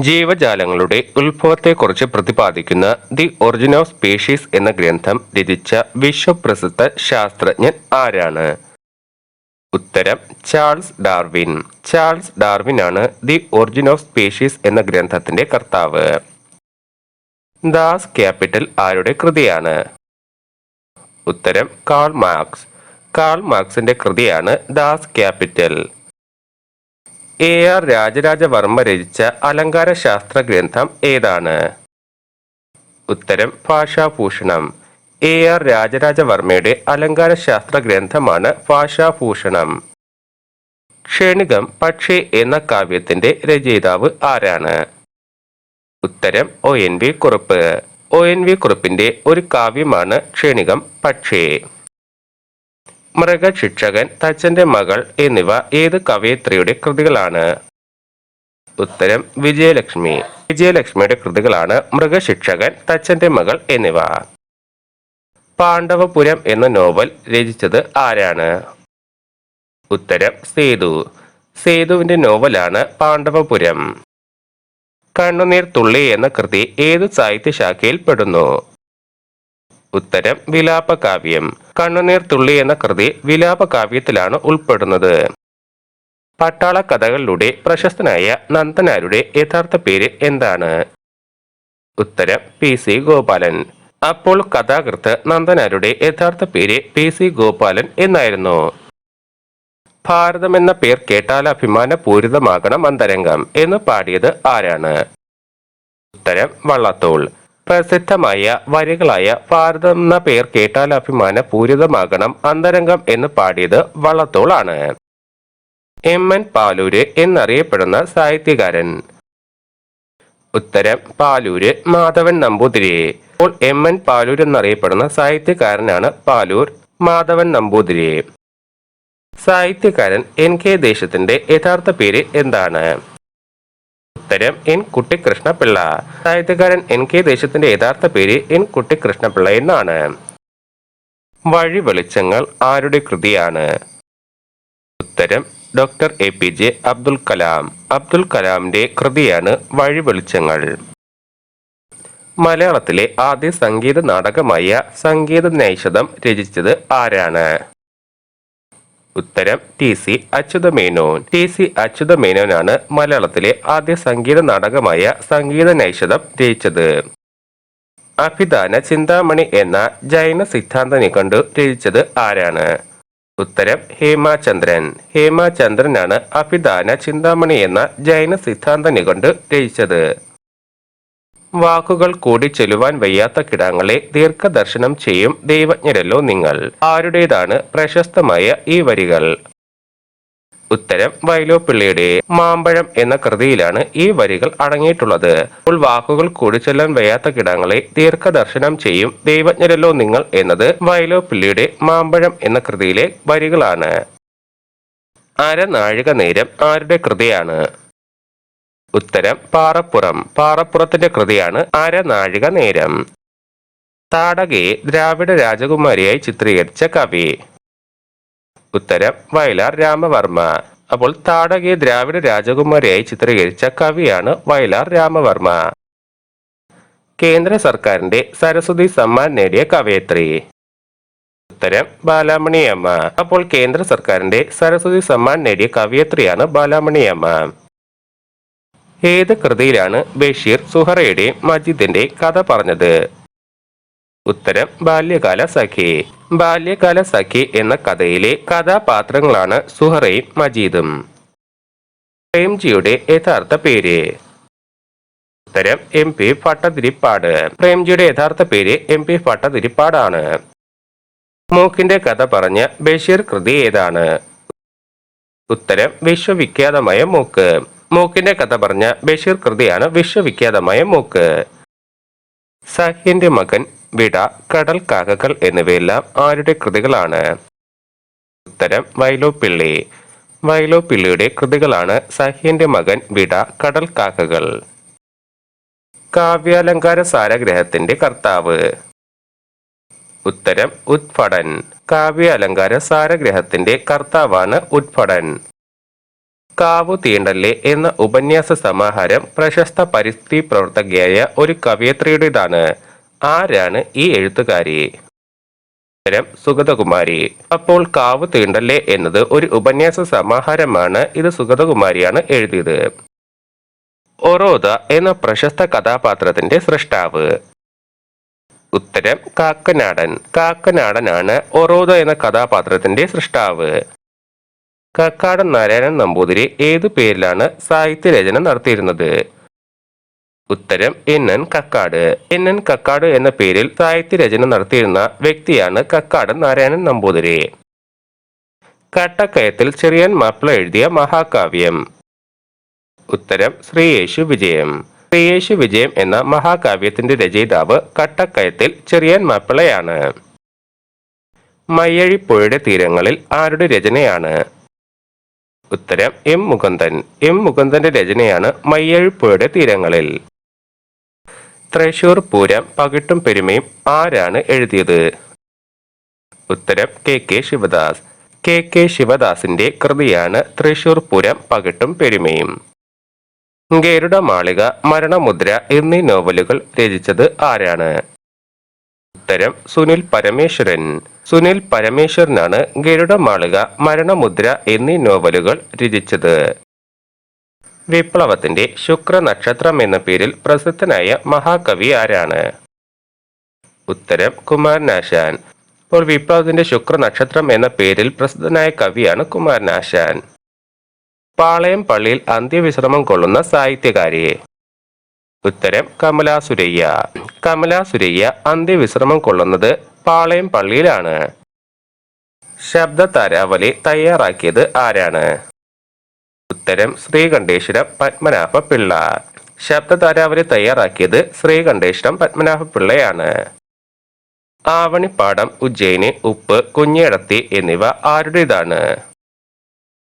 ജീവജാലങ്ങളുടെ ഉത്ഭവത്തെക്കുറിച്ച് പ്രതിപാദിക്കുന്ന the origin of species എന്ന ഗ്രന്ഥം രചിച്ച വിശ്വപ്രസിദ്ധ ശാസ്ത്രജ്ഞൻ ആരാണ്? ഉത്തരം ചാൾസ് ഡാർവിൻ. ചാൾസ് ഡാർവിൻ ആണ് ദി ഒറിജിൻ ഓഫ് സ്പീഷീസ് എന്ന ഗ്രന്ഥത്തിന്റെ കർത്താവ്. ദാസ് ക്യാപിറ്റൽ ആരുടെ കൃതിയാണ്? ഉത്തരം കാൾ മാർക്സ്. കാൾ മാർക്സിന്റെ കൃതിയാണ് ദാസ് ക്യാപിറ്റൽ. AR രാജരാജവർമ്മ രചിച്ച അലങ്കാര ശാസ്ത്ര ഗ്രന്ഥം ഏതാണ്? ഉത്തരം ഭാഷാഭൂഷണം. AR രാജരാജവർമ്മയുടെ അലങ്കാര ശാസ്ത്ര ഗ്രന്ഥമാണ് ഭാഷാഭൂഷണം. ക്ഷണികം പക്ഷി എന്ന കാവ്യത്തിന്റെ രചയിതാവ് ആരാണ്? ഉത്തരം ONV കുറുപ്പ്. ONV കുറുപ്പിന്റെ ഒരു കാവ്യമാണ് ക്ഷണികം പക്ഷി. മൃഗശിക്ഷകൻ, തച്ചന്റെ മകൾ എന്നിവ ഏത് കവയിത്രിയുടെ കൃതികളാണ്? ഉത്തരം വിജയലക്ഷ്മി. വിജയലക്ഷ്മിയുടെ കൃതികളാണ് മൃഗശിക്ഷകൻ, തച്ചന്റെ മകൾ എന്നിവ. പാണ്ഡവപുരം എന്ന നോവൽ രചിച്ചത് ആരാണ്? ഉത്തരം സേതു. സേതുവിന്റെ നോവലാണ് പാണ്ഡവപുരം. കണ്ണുനീർ തുള്ളി എന്ന കൃതി ഏത് സാഹിത്യശാഖയിൽ പെടുന്നു? ഉത്തരം വിലാപകാവ്യം. കണ്ണുനീർ തുള്ളി എന്ന കൃതി വിലാപകാവ്യത്തിലാണ് ഉൾപ്പെടുന്നത്. പട്ടാള കഥകളിലൂടെ പ്രശസ്തനായ നന്ദനാരുടെ യഥാർത്ഥ പേര് എന്താണ്? ഉത്തരം PC ഗോപാലൻ. അപ്പോൾ കഥാകൃത്ത് നന്ദനാരുടെ യഥാർത്ഥ പേര് PC ഗോപാലൻ എന്നായിരുന്നു. ഭാരതം എന്ന പേർ കേട്ടാൽ അഭിമാനപൂരിതമാകണം അന്തരംഗം എന്ന് പാടിയത് ആരാണ്? ഉത്തരം വള്ളത്തോൾ. പ്രസിദ്ധമായ വരികളായ ഭാരതം എന്ന പേർ കേട്ടാൽ അഭിമാനപൂരിതമാകണം അന്തരംഗം എന്ന് പാടിയത് വള്ളത്തോൾ ആണ്. MN പാലൂര് എന്നറിയപ്പെടുന്ന സാഹിത്യകാരൻ? ഉത്തരം പാലൂര് മാധവൻ നമ്പൂതിരി. അപ്പോൾ MN പാലൂർ എന്നറിയപ്പെടുന്ന സാഹിത്യകാരനാണ് പാലൂർ മാധവൻ നമ്പൂതിരി. സാഹിത്യകാരൻ NK ദേശത്തിന്റെ യഥാർത്ഥ പേര് എന്താണ്? ഉത്തരം N കുട്ടിക്കൃഷ്ണപിള്ള. സാഹിത്യകാരൻ NK ദേശത്തിന്റെ യഥാർത്ഥ പേര് N കുട്ടിക്കൃഷ്ണപിള്ള എന്നാണ്. വഴി വെളിച്ചങ്ങൾ ആരുടെ കൃതിയാണ്? ഉത്തരം ഡോക്ടർ APJ അബ്ദുൽ കലാം. അബ്ദുൽ കലാമിന്റെ കൃതിയാണ് വഴി വെളിച്ചങ്ങൾ. മലയാളത്തിലെ ആദ്യ സംഗീത നാടകമായ സംഗീത നൈഷധം രചിച്ചത് ആരാണ്? ഉത്തരം TC അച്യുതമേനോൻ. TC അച്യുതമേനോനാണ് മലയാളത്തിലെ ആദ്യ സംഗീത നാടകമായ സംഗീത നൈഷധം രചിച്ചത്. അഭിധാന ചിന്താമണി എന്ന ജൈന സിദ്ധാന്ത നിഘണ്ടു രചിച്ചത് ആരാണ്? ഉത്തരം ഹേമചന്ദ്രൻ. ഹേമചന്ദ്രനാണ് അഭിധാന ചിന്താമണി എന്ന ജൈന സിദ്ധാന്ത നിഘണ്ടു രചിച്ചത്. വാക്കുകൾ കൂടി ചെല്ലുവാൻ വയ്യാത്ത കിടാങ്ങളെ ദീർഘദർശനം ചെയ്യും ദൈവജ്ഞരല്ലോ നിങ്ങൾ. ആരുടേതാണ് പ്രശസ്തമായ ഈ വരികൾ? ഉത്തരം വൈലോപ്പിള്ളിയുടെ. മാമ്പഴം എന്ന കൃതിയിലാണ് ഈ വരികൾ അടങ്ങിയിട്ടുള്ളത്. അപ്പോൾ വാക്കുകൾ കൂടി ചെല്ലാൻ വയ്യാത്ത കിടാങ്ങളെ ദീർഘദർശനം ചെയ്യും ദൈവജ്ഞരല്ലോ നിങ്ങൾ എന്നത് വൈലോപ്പിള്ളിയുടെ മാമ്പഴം എന്ന കൃതിയിലെ വരികളാണ്. അരനാഴിക നേരം ആരുടെ കൃതിയാണ്? ഉത്തരം പാറപ്പുറം. പാറപ്പുറത്തിന്റെ കൃതിയാണ് അരനാഴിക നേരം. താടകയെ ദ്രാവിഡ രാജകുമാരിയായി ചിത്രീകരിച്ച കവി? ഉത്തരം വയലാർ രാമവർമ്മ. അപ്പോൾ താടകയെ ദ്രാവിഡ രാജകുമാരിയായി ചിത്രീകരിച്ച കവിയാണ് വയലാർ രാമവർമ്മ. കേന്ദ്ര സർക്കാരിന്റെ സരസ്വതി സമ്മാൻ നേടിയ കവയത്രി? ഉത്തരം ബാലാമണിയമ്മ. അപ്പോൾ കേന്ദ്ര സർക്കാരിന്റെ സരസ്വതി സമ്മാൻ നേടിയ കവയത്രിയാണ് ബാലാമണിയമ്മ. ഏത് കൃതിയിലാണ് ബഷീർ സുഹറയുടെയും മജീദിന്റെ കഥ പറഞ്ഞത്? ഉത്തരം ബാല്യകാല സഖി. ബാല്യകാല സഖി എന്ന കഥയിലെ കഥാപാത്രങ്ങളാണ് സുഹറയും മജീദും. പ്രേംജിയുടെ യഥാർത്ഥ പേര്? ഉത്തരം MP ഭട്ടതിരിപ്പാട്. പ്രേംജിയുടെ യഥാർത്ഥ പേര് MP ഭട്ടതിരിപ്പാടാണ്. മൂക്കിന്റെ കഥ പറഞ്ഞ ബഷീർ കൃതി ഏതാണ്? ഉത്തരം വിശ്വവിഖ്യാതമായ മൂക്ക്. മൂക്കിന്റെ കഥ പറഞ്ഞ ബഷീർ കൃതിയാണ് വിശ്വവിഖ്യാതമായ മൂക്ക്. സഹ്യന്റെ മകൻ, വിട, കടൽ കാക്കകൾ എന്നിവയെല്ലാം ആരുടെ കൃതികളാണ്? ഉത്തരം വൈലോപ്പിള്ളി. വൈലോപ്പിള്ളിയുടെ കൃതികളാണ് സഹ്യന്റെ മകൻ, വിട, കടൽ കാക്കകൾ. കാവ്യാലങ്കാര സാരഗ്രഹത്തിന്റെ കർത്താവ്? ഉത്തരം ഉത്ഭടൻ. കാവ്യാലങ്കാര സാരഗ്രഹത്തിന്റെ കർത്താവാണ് ഉത്ഭടൻ. കാവു തീണ്ടല്ലേ എന്ന ഉപന്യാസ സമാഹാരം പ്രശസ്ത പരിസ്ഥിതി പ്രവർത്തകയായ ഒരു കവയത്രിയുടേതാണ്. ആരാണ് ഈ എഴുത്തുകാരി? ഉത്തരം സുഗതകുമാരി. അപ്പോൾ കാവു തീണ്ടല്ലേ എന്നത് ഒരു ഉപന്യാസ സമാഹാരമാണ്. ഇത് സുഗതകുമാരിയാണ് എഴുതിയത്. ഒറോദ എന്ന പ്രശസ്ത കഥാപാത്രത്തിന്റെ സൃഷ്ടാവ്? ഉത്തരം കാക്കനാടൻ. കാക്കനാടനാണ് ഒറോദ എന്ന കഥാപാത്രത്തിന്റെ സൃഷ്ടാവ്. കക്കാടൻ നാരായണൻ നമ്പൂതിരി ഏതു പേരിലാണ് സാഹിത്യരചന നടത്തിയിരുന്നത്? ഉത്തരം NN കക്കാട്. NN കക്കാട് എന്ന പേരിൽ സാഹിത്യരചന നടത്തിയിരുന്ന വ്യക്തിയാണ് കക്കാടൻ നാരായണൻ നമ്പൂതിരി. കട്ടക്കയത്തിൽ ചെറിയാൻ മാപ്പിള എഴുതിയ മഹാകാവ്യം? ഉത്തരം ശ്രീയേശു വിജയം. ശ്രീയേശു വിജയം എന്ന മഹാകാവ്യത്തിന്റെ രചയിതാവ് കട്ടക്കയത്തിൽ ചെറിയാൻ മാപ്പിളയാണ്. മയ്യഴിപ്പുഴയുടെ തീരങ്ങളിൽ ആരുടെ രചനയാണ്? ഉത്തരം M മുകുന്ദൻ. M മുകുന്ദന്റെ രചനയാണ് മയ്യഴിപ്പുഴയുടെ തീരങ്ങളിൽ. തൃശൂർ പൂരം പകിട്ടും പെരുമയും ആരാണ് എഴുതിയത്? ഉത്തരം KK ശിവദാസ്. KK ശിവദാസിന്റെ കൃതിയാണ് തൃശൂർ പൂരം പകിട്ടും പെരുമയും. ഗരുഡമാളിക, മരണമുദ്ര എന്നീ നോവലുകൾ രചിച്ചത് ആരാണ്? ഉത്തരം സുനിൽ പരമേശ്വരൻ. സുനിൽ പരമേശ്വരനാണ് ഗരുഡമാളിക, മരണമുദ്ര എന്നീ നോവലുകൾ രചിച്ചത്. വിപ്ലവത്തിന്റെ ശുക്രനക്ഷത്രം എന്ന പേരിൽ പ്രസിദ്ധനായ മഹാകവി ആരാണ്? ഉത്തരം കുമാരനാശാൻ. അപ്പോൾ വിപ്ലവത്തിന്റെ ശുക്രനക്ഷത്രം എന്ന പേരിൽ പ്രസിദ്ധനായ കവിയാണ് കുമാരനാശാൻ. പാളയം പള്ളിയിൽ അന്ത്യവിശ്രമം കൊള്ളുന്ന സാഹിത്യകാരി? ഉത്തരം കമലാ സുരയ്യ. കമലാ സുരയ്യ അന്ത്യവിശ്രമം കൊള്ളുന്നത് പാളയം പള്ളിയിലാണ്. ശബ്ദ താരാവലി തയ്യാറാക്കിയത് ആരാണ്? ഉത്തരം ശ്രീകണ്ഠേശ്വരം പത്മനാഭ പിള്ള. ശബ്ദ താരാവലി തയ്യാറാക്കിയത് ശ്രീകണ്ഠേശ്വരം പത്മനാഭ പിള്ളയാണ്. ആവണിപ്പാടം, ഉജ്ജയിനി, ഉപ്പ്, കുഞ്ഞിയടത്തി എന്നിവ ആരുടേതാണ്?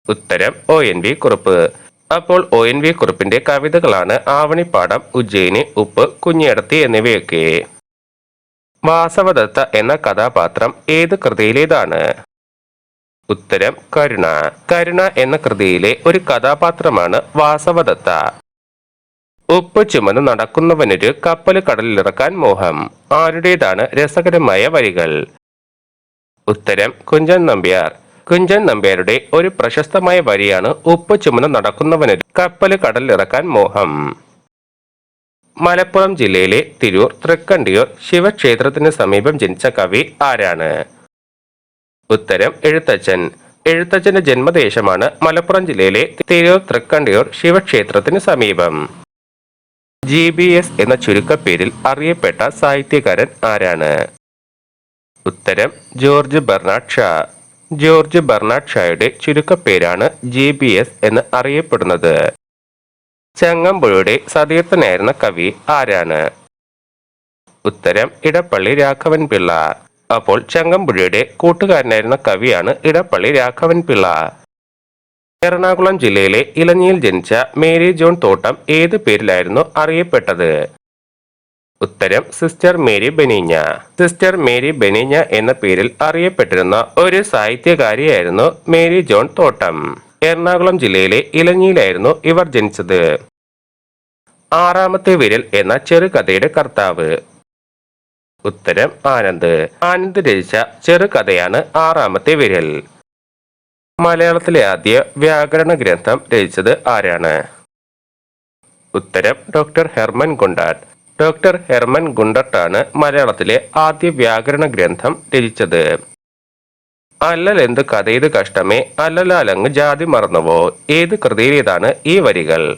ഉത്തരം ONV കുറുപ്പ്. അപ്പോൾ ONV കുറുപ്പിന്റെ കവിതകളാണ് ആവണിപ്പാടം, ഉജ്ജയിനി, ഉപ്പ്, കുഞ്ഞിയടത്തി എന്നിവയൊക്കെ. വാസവദത്ത എന്ന കഥാപാത്രം ഏത് കൃതിയിലേതാണ്? ഉത്തരം കരുണ. കരുണ എന്ന കൃതിയിലെ ഒരു കഥാപാത്രമാണ് വാസവദത്ത. ഉപ്പ് ചുമന്ന് നടക്കുന്നവനൊരു കപ്പൽ കടലിലിറക്കാൻ മോഹം ആരുടേതാണ് രസകരമായ വരികൾ? ഉത്തരം കുഞ്ചൻ നമ്പ്യാർ. കുഞ്ചൻ നമ്പ്യാരുടെ ഒരു പ്രശസ്തമായ വരിയാണ് ഉപ്പ് ചുമന്ന് നടക്കുന്നവനൊരു കപ്പൽ കടലിലിറക്കാൻ മോഹം. മലപ്പുറം ജില്ലയിലെ തിരൂർ തൃക്കണ്ടിയൂർ ശിവക്ഷേത്രത്തിന് സമീപം ജനിച്ച കവി ആരാണ്? ഉത്തരം എഴുത്തച്ഛൻ. എഴുത്തച്ഛന്റെ ജന്മദേശമാണ് മലപ്പുറം ജില്ലയിലെ തിരൂർ തൃക്കണ്ടിയൂർ ശിവക്ഷേത്രത്തിന് സമീപം. GBS എന്ന ചുരുക്കപ്പേരിൽ അറിയപ്പെട്ട സാഹിത്യകാരൻ ആരാണ്? ഉത്തരം ജോർജ് ബെർണാഡ് ഷാ. ജോർജ് ബെർണാഡ് ഷായുടെ ചുരുക്കപ്പേരാണ് GBS എന്ന് അറിയപ്പെടുന്നത്. ചങ്ങമ്പുഴയുടെ സതീർത്ഥനായിരുന്ന കവി ആരാണ്? ഉത്തരം ഇടപ്പള്ളി രാഘവൻ പിള്ള. അപ്പോൾ ചങ്ങമ്പുഴയുടെ കൂട്ടുകാരനായിരുന്ന കവിയാണ് ഇടപ്പള്ളി രാഘവൻ പിള്ള. എറണാകുളം ജില്ലയിലെ ഇലഞ്ഞിയിൽ ജനിച്ച മേരി ജോൺ തോട്ടം ഏത് പേരിലായിരുന്നു അറിയപ്പെട്ടത്? ഉത്തരം സിസ്റ്റർ മേരി ബെനീഞ്ഞ. സിസ്റ്റർ മേരി ബെനീഞ്ഞ എന്ന പേരിൽ അറിയപ്പെട്ടിരുന്ന ഒരു സാഹിത്യകാരിയായിരുന്നു മേരി ജോൺ തോട്ടം. എറണാകുളം ജില്ലയിലെ ഇലഞ്ഞിയിലായിരുന്നു ഇവർ ജനിച്ചത്. ആറാമത്തെ വിരൽ എന്ന ചെറുകഥയുടെ കർത്താവ്? ഉത്തരം ആനന്ദ്. ആനന്ദ് രചിച്ച ചെറുകഥയാണ് ആറാമത്തെ വിരൽ. മലയാളത്തിലെ ആദ്യ വ്യാകരണ ഗ്രന്ഥം രചിച്ചത് ആരാണ്? ഉത്തരം ഡോക്ടർ ഹെർമൻ ഗുണ്ടാട്ട്. ഡോക്ടർ ഹെർമൻ ഗുണ്ടട്ടാണ് മലയാളത്തിലെ ആദ്യ വ്യാകരണ ഗ്രന്ഥം രചിച്ചത്. അല്ലലെന്ത് കഥയത് കഷ്ടമേ അല്ലലാലങ്ങ് ജാതി മറന്നുവോ ഏത് കൃതിയിലേതാണ് ഈ വരികൾ?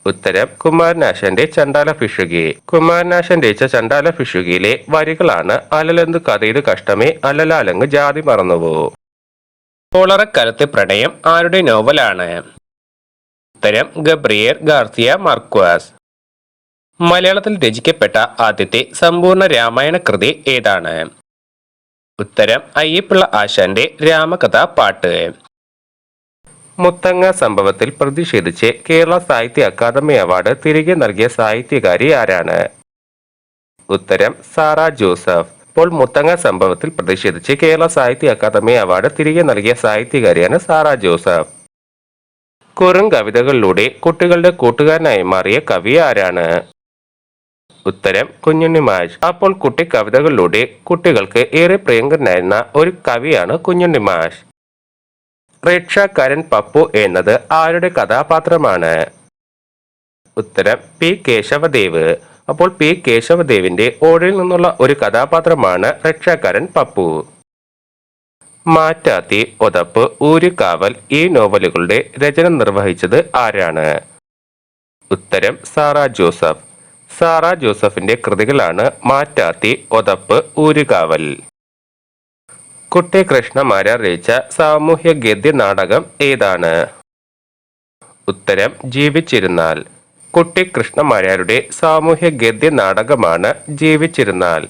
ഉത്തരം കുമാരനാശാന്റെ ചണ്ടാല ഭിഷുകി. കുമാരനാശാൻ രചിച്ച ചണ്ടാല ഭിഷുകിയിലെ വരികളാണ് അല്ലലെന്ത് കഥയത് കഷ്ടമേ അല്ലലാലങ്ങ് ജാതി മറന്നുവോ. കോളറക്കാലത്തെ പ്രണയം ആരുടെ നോവലാണ്? ഉത്തരം ഗബ്രിയേൽ ഗാർസിയ മാർക്വാസ്. മലയാളത്തിൽ രചിക്കപ്പെട്ട ആദ്യത്തെ സമ്പൂർണ്ണ രാമായണ കൃതി ഏതാണ്? ഉത്തരം അയ്യപ്പിള്ള ആശാന്റെ രാമകഥാ പാട്ട്. മുത്തങ്ങ സംഭവത്തിൽ പ്രതിഷേധിച്ച് കേരള സാഹിത്യ അക്കാദമി അവാർഡ് തിരികെ നൽകിയ സാഹിത്യകാരി ആരാണ്? ഉത്തരം സാറ ജോസഫ്. ഇപ്പോൾ മുത്തങ്ങ സംഭവത്തിൽ പ്രതിഷേധിച്ച് കേരള സാഹിത്യ അക്കാദമി അവാർഡ് തിരികെ നൽകിയ സാഹിത്യകാരിയാണ് സാറ ജോസഫ്. കുറും കവിതകളിലൂടെ കുട്ടികളുടെ കൂട്ടുകാരനായി മാറിയ കവി ആരാണ്? ഉത്തരം കുഞ്ഞുണ്ണി മാഷ്. അപ്പോൾ കുട്ടി കവിതകളിലൂടെ കുട്ടികൾക്ക് ഏറെ പ്രിയങ്കരനായിരുന്ന ഒരു കവിയാണ് കുഞ്ഞുണ്ണി മാഷ്. റിക്ഷാക്കാരൻ പപ്പു എന്നത് ആരുടെ കഥാപാത്രമാണ്? ഉത്തരം പി കേശവദേവ്. അപ്പോൾ പി കേശവദേവിന്റെ ഓടയിൽ നിന്നുള്ള ഒരു കഥാപാത്രമാണ് റിക്ഷാക്കാരൻ പപ്പു. മാറ്റാത്തി, ഒതപ്പ്, ഊരുകാവൽ ഈ നോവലുകളുടെ രചന നിർവഹിച്ചത് ആരാണ്? ഉത്തരം സാറാ ജോസഫ്. സാറാ ജോസഫിന്റെ കൃതികളാണ് മാറ്റാത്തി, ഒതപ്പ്, ഊരുകാവൽ. കുട്ടി കൃഷ്ണമാരാർ രചിച്ച സാമൂഹ്യ ഗദ്യ നാടകം ഏതാണ്? ഉത്തരം ജീവിച്ചിരുന്നാൽ. കുട്ടി കൃഷ്ണമാരാരുടെ സാമൂഹ്യ ഗദ്യ നാടകമാണ് ജീവിച്ചിരുന്നാൽ.